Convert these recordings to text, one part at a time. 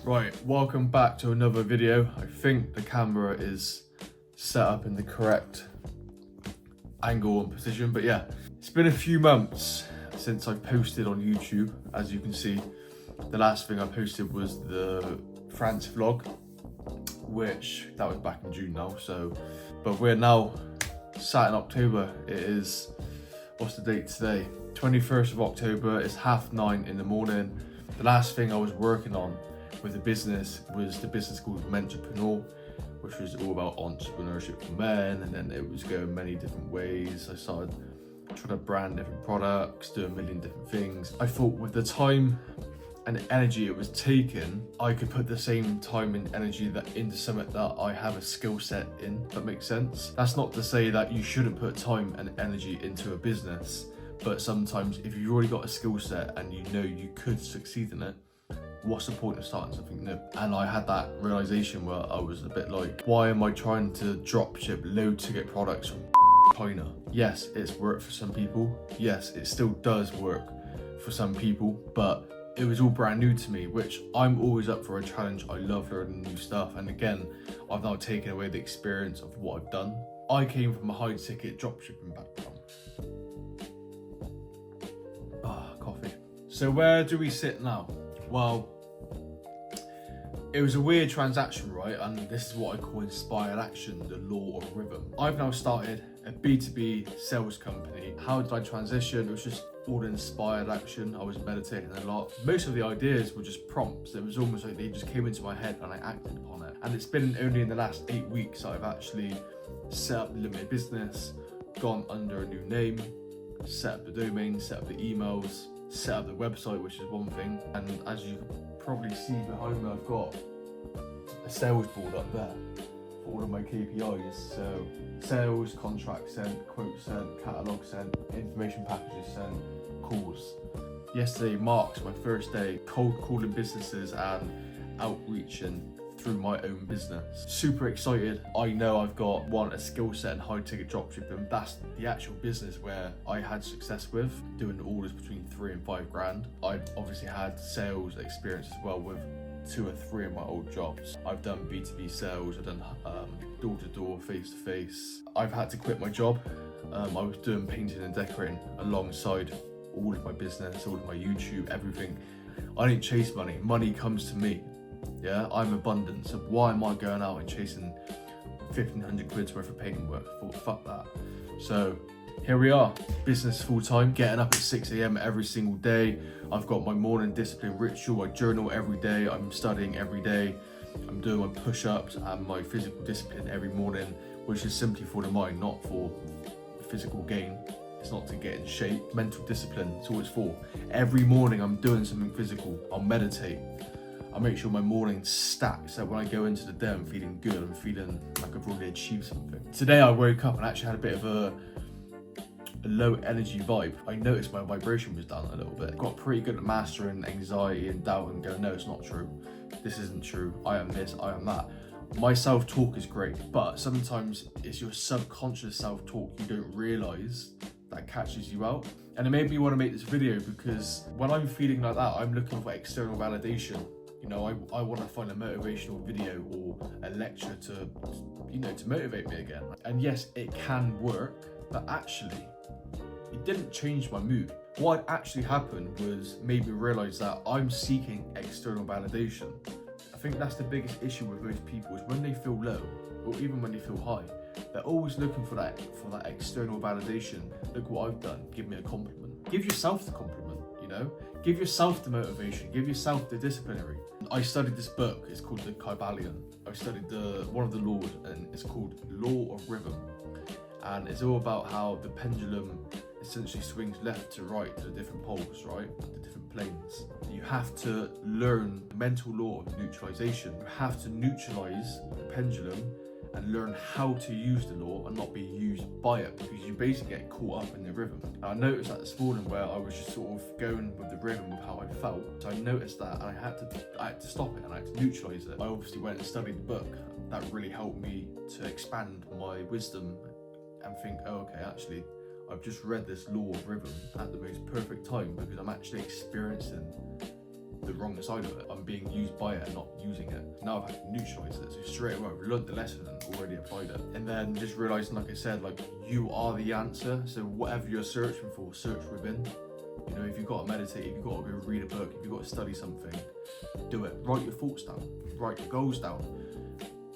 Right, welcome back to another video. I think the camera is set up in the correct angle and position, but yeah, it's been a few months since I've posted on YouTube. As you can see, the last thing I posted was the France vlog, which that was back in June now. But we're now sat in October. It is, what's the date today? 21st of October. It's 9:30 in the morning. The last thing I was working on with the business was the business called Mentrepreneur, which was all about entrepreneurship for men, and then it was going many different ways. I started trying to brand different products, do a million different things. I thought with the time and energy it was taking, I could put the same time and energy into something that I have a skill set in, if that makes sense. That's not to say that you shouldn't put time and energy into a business, but sometimes if you've already got a skill set and you know you could succeed in it, what's the point of starting something new? And I had that realization where I was a bit like, why am I trying to drop ship low ticket products from China? Yes, it's worked for some people. Yes, it still does work for some people, but it was all brand new to me, which I'm always up for a challenge. I love learning new stuff. And again, I've now taken away the experience of what I've done. I came from a high ticket dropshipping background. Coffee. So where do we sit now? Well, it was a weird transaction, right? And this is what I call inspired action, the law of rhythm. I've now started a B2B sales company. How did I transition? It was just all inspired action. I was meditating a lot. Most of the ideas were just prompts. It was almost like they just came into my head and I acted upon it. And it's been only in the last 8 weeks that I've actually set up the limited business, gone under a new name, set up the domain, set up the emails, set up the website, which is one thing. And as you can probably see behind me, I've got a sales board up there for all of my KPIs. So sales, contract sent, quote sent, catalogue sent, information packages sent, calls. Yesterday marks my first day cold calling businesses and outreaching through my own business. Super excited. I know I've got a skill set in high ticket dropshipping. That's the actual business where I had success with doing orders between 3 and 5 grand. I've obviously had sales experience as well with 2 or 3 of my old jobs. I've done B2B sales, I've done door-to-door, face-to-face. I've had to quit my job. I was doing painting and decorating alongside all of my business, all of my YouTube, everything. I didn't chase money. Money comes to me. Yeah, I'm abundant. So why am I going out and chasing 1,500 quid's worth of painting work? I thought, fuck that. So here we are, business full time, getting up at 6 a.m. every single day. I've got my morning discipline ritual. I journal every day. I'm studying every day. I'm doing my push-ups and my physical discipline every morning, which is simply for the mind, not for physical gain. It's not to get in shape. Mental discipline, it's all it's for. Every morning I'm doing something physical. I'll meditate. I make sure my morning stacks, so when I go into the day I'm feeling good, I'm feeling like I've really achieved something. Today I woke up and actually had a bit of a low energy vibe. I noticed my vibration was down a little bit. Got pretty good at mastering anxiety and doubt and going, no, it's not true. This isn't true. I am this, I am that. My self-talk is great, but sometimes it's your subconscious self-talk you don't realize that catches you out. And it made me want to make this video because when I'm feeling like that, I'm looking for external validation. You know, I want to find a motivational video or a lecture to motivate me again. And yes, it can work, but actually, it didn't change my mood. What actually happened was made me realize that I'm seeking external validation. I think that's the biggest issue with most people is when they feel low, or even when they feel high, they're always looking for that external validation. Look what I've done, give me a compliment. Give yourself the compliment, you know? Give yourself the motivation, give yourself the disciplinary. I studied this book, it's called The Kybalion. I studied one of the laws, and it's called Law of Rhythm. And it's all about how the pendulum essentially swings left to right to the different poles, right? The different planes. You have to learn the mental law of neutralization. You have to neutralize the pendulum and learn how to use the law and not be used by it, because you basically get caught up in the rhythm. And I noticed that this morning where I was just sort of going with the rhythm of how I felt. So I noticed that and I had to stop it and I had to neutralize it. I obviously went and studied the book. That really helped me to expand my wisdom and think, oh, okay, actually, I've just read this law of rhythm at the most perfect time because I'm actually experiencing the wrong side of it. I'm being used by it and not using it. Now I've had to neutralise it. So straight away I've learned the lesson and already applied it. And then just realising, like I said, like you are the answer. So whatever you're searching for, search within. You know, if you've got to meditate, if you've got to go read a book, if you've got to study something, do it. Write your thoughts down, write your goals down,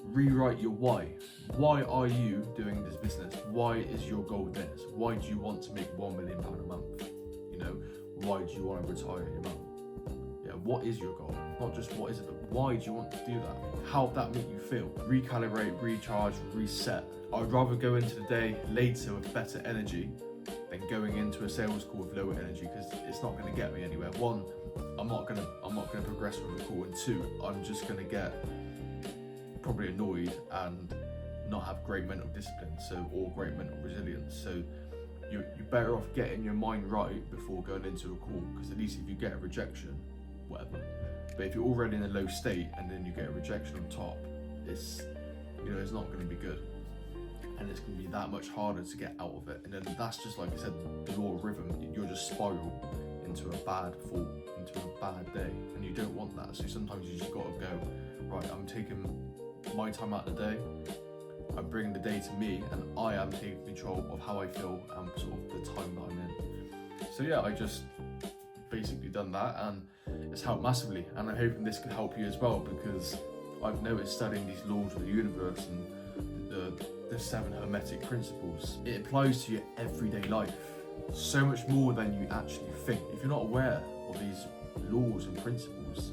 rewrite your why. Why are you doing this business? Why is your goal this? Why do you want to make £1 million a month? You know, why do you want to retire your mum? Yeah, what is your goal? Not just what is it, but why do you want to do that? How that make you feel? Recalibrate, recharge, reset. I'd rather go into the day later with better energy than going into a sales call with lower energy, because it's not going to get me anywhere. One, I'm not going to progress with a call, and two, I'm just going to get probably annoyed and not have great mental discipline, or great mental resilience. So you're better off getting your mind right before going into a call, because at least if you get a rejection, whatever. But if you're already in a low state and then you get a rejection on top, it's not going to be good, and it's going to be that much harder to get out of it. And then that's just, like I said, the law of rhythm. You'll just spiral into a bad thought, into a bad day, and you don't want that. So sometimes you just got to go, right, I'm taking my time out of the day, I'm bringing the day to me, and I am taking control of how I feel and sort of the time that I'm in. So yeah, I just basically done that, and it's helped massively, and I'm hoping this could help you as well, because I've noticed studying these laws of the universe and the 7 hermetic principles, it applies to your everyday life so much more than you actually think. If you're not aware of these laws and principles,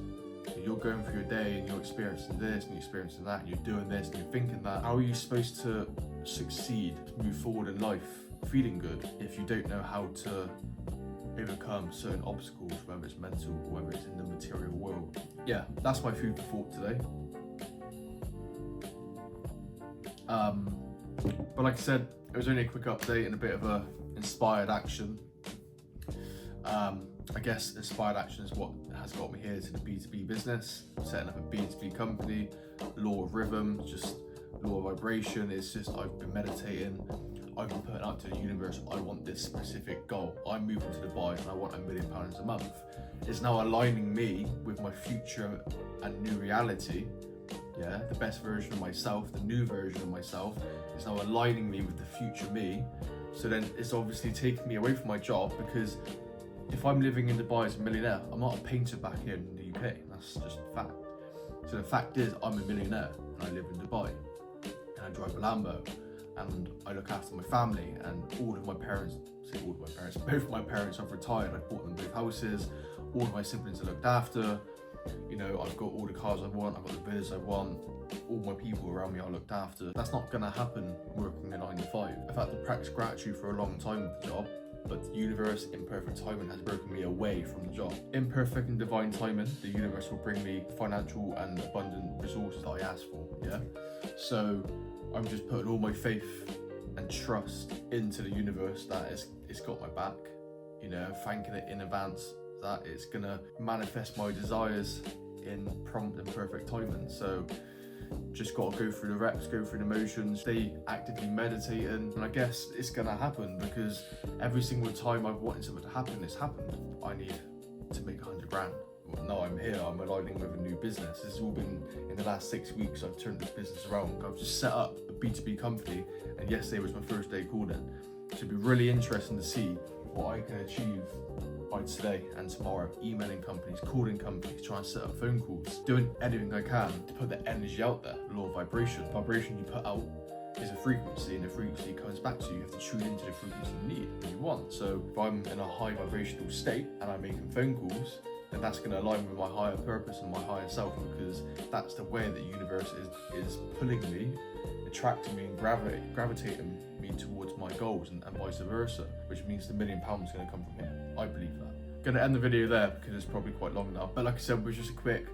you're going through your day and you're experiencing this and you're experiencing that and you're doing this and you're thinking that. How are you supposed to succeed, move forward in life, feeling good, if you don't know how to overcome certain obstacles, whether it's mental or whether it's in the material world? Yeah, that's my food for thought today. But like I said, it was only a quick update and a bit of a inspired action. I guess inspired action is what has got me here to the B2B business, setting up a B2B company, law of rhythm, just law of vibration. It's just, I've been meditating, I've been putting out to the universe, I want this specific goal. I'm moving to Dubai and I want £1 million a month. It's now aligning me with my future and new reality. Yeah, the best version of myself, the new version of myself is now aligning me with the future me. So then it's obviously taking me away from my job, because if I'm living in Dubai as a millionaire, I'm not a painter back here in the UK. That's just a fact. So the fact is, I'm a millionaire and I live in Dubai and I drive a Lambo and I look after my family, and both of my parents have retired. I bought them both houses, all of my siblings are looked after. You know, I've got all the cars I want, I've got the villas I want, all my people around me are looked after. That's not gonna happen working a 9 to 5. I've had to practice gratitude for a long time with the job, but the universe, in perfect timing, has broken me away from the job. In perfect and divine timing, the universe will bring me financial and abundant resources that I ask for, yeah? So I'm just putting all my faith and trust into the universe that it's got my back, you know, thanking it in advance that it's gonna manifest my desires in prompt and perfect timing. So just gotta go through the reps, go through the motions, stay actively meditating, and I guess it's gonna happen, because every single time I've wanted something to happen, it's happened. I need to make 100 grand. Well, now I'm here, I'm aligning with a new business. This has all been in the last 6 weeks. I've turned this business around. I've just set up a B2B company, and yesterday was my first day calling. So it'd be really interesting to see what I can achieve by today and tomorrow, emailing companies, calling companies, trying to set up phone calls, doing anything I can to put the energy out there. Law of vibration. Vibration you put out is a frequency, and the frequency comes back to you. You have to tune into the frequency you need and you want. So if I'm in a high vibrational state and I'm making phone calls, then that's going to align with my higher purpose and my higher self, because that's the way the universe is pulling me, attracting me and gravitating me towards my goals, and vice versa, which means the £1 million is going to come from here. I believe that. Going to end the video there because it's probably quite long now, but like I said, it was just a quick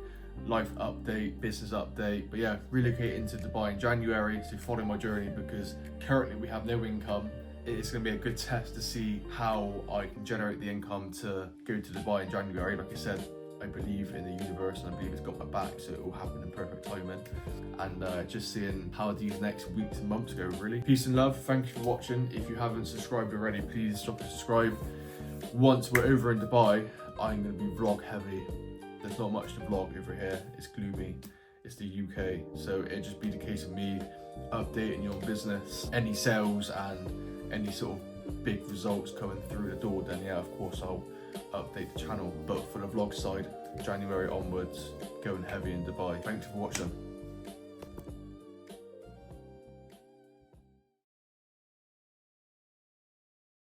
life update, business update. But yeah, relocating to Dubai in January to follow my journey, because currently we have no income. It's going to be a good test to see how I can generate the income to go to Dubai in January. Like I said, I believe in the universe and I believe it's got my back, so it will happen in perfect timing. And just seeing how these next weeks and months go, really. Peace and love. Thank you for watching. If you haven't subscribed already, please drop a subscribe. Once we're over in Dubai, I'm going to be vlog heavy. there's not much to vlog over here. It's gloomy. It's the UK, so it'd just be the case of me updating your business, any sales and any sort of big results coming through the door. Then yeah, of course I'll update the channel. But for the vlog side, January onwards, going heavy in Dubai. Thanks for watching.